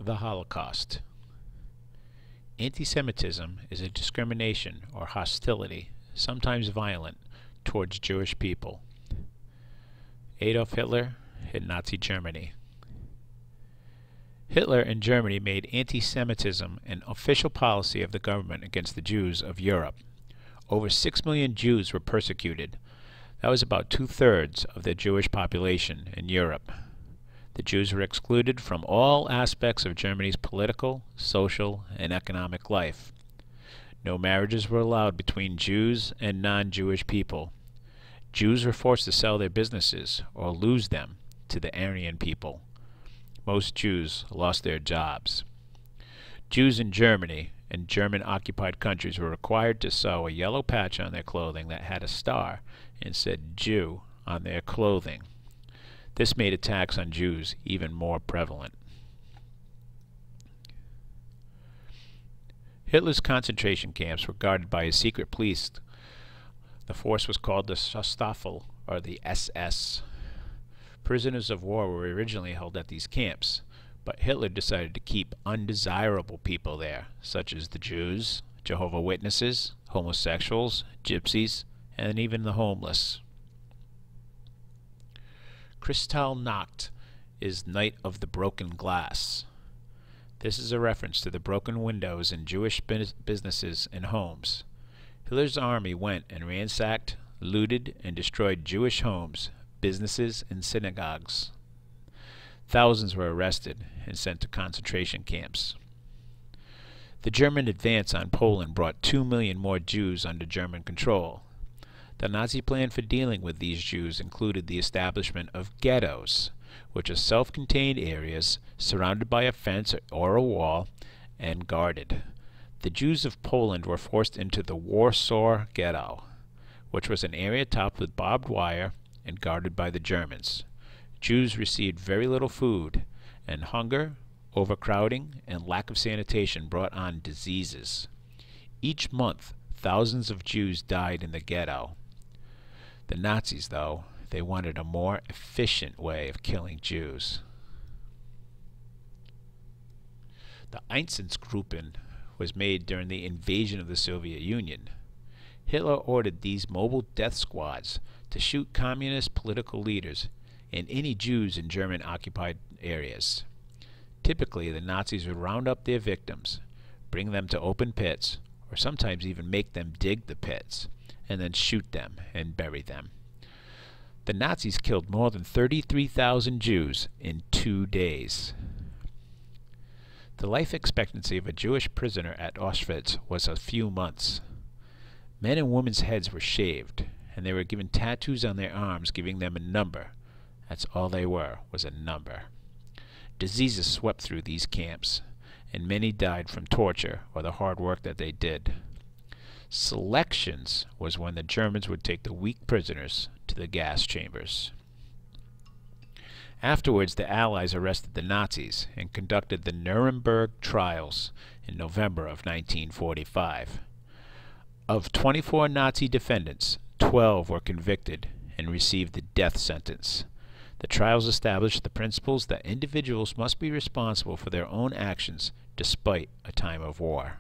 The Holocaust. Anti-Semitism is a discrimination or hostility, sometimes violent, towards Jewish people. Adolf Hitler in Nazi Germany. Hitler in Germany made anti-Semitism an official policy of the government against the Jews of Europe. Over 6 million Jews were persecuted. That was about 2/3 of the Jewish population in Europe. The Jews were excluded from all aspects of Germany's political, social, and economic life. No marriages were allowed between Jews and non-Jewish people. Jews were forced to sell their businesses or lose them to the Aryan people. Most Jews lost their jobs. Jews in Germany and German-occupied countries were required to sew a yellow patch on their clothing that had a star and said Jew on their clothing. This made attacks on Jews even more prevalent. Hitler's concentration camps were guarded by a secret police. The force was called the Schutzstaffel, or the SS. Prisoners of war were originally held at these camps, but Hitler decided to keep undesirable people there, such as the Jews, Jehovah's Witnesses, homosexuals, gypsies, and even the homeless. Kristallnacht is Night of the Broken Glass. This is a reference to the broken windows in Jewish businesses and homes. Hitler's army went and ransacked, looted, and destroyed Jewish homes, businesses, and synagogues. Thousands were arrested and sent to concentration camps. The German advance on Poland brought 2 million more Jews under German control. The Nazi plan for dealing with these Jews included the establishment of ghettos, which are self-contained areas surrounded by a fence or a wall and guarded. The Jews of Poland were forced into the Warsaw Ghetto, which was an area topped with barbed wire and guarded by the Germans. Jews received very little food, and hunger, overcrowding, and lack of sanitation brought on diseases. Each month, thousands of Jews died in the ghetto. The Nazis, though, they wanted a more efficient way of killing Jews. The Einsatzgruppen was made during the invasion of the Soviet Union. Hitler ordered these mobile death squads to shoot communist political leaders and any Jews in German-occupied areas. Typically, the Nazis would round up their victims, bring them to open pits, or sometimes even make them dig the pits, and then shoot them and bury them. The Nazis killed more than 33,000 Jews in 2 days. The life expectancy of a Jewish prisoner at Auschwitz was a few months. Men and women's heads were shaved, and they were given tattoos on their arms giving them a number. That's all they were, was a number. Diseases swept through these camps, and many died from torture or the hard work that they did. Selections was when the Germans would take the weak prisoners to the gas chambers. Afterwards, the Allies arrested the Nazis and conducted the Nuremberg trials in November of 1945. Of 24 Nazi defendants, 12 were convicted and received the death sentence. The trials established the principles that individuals must be responsible for their own actions despite a time of war.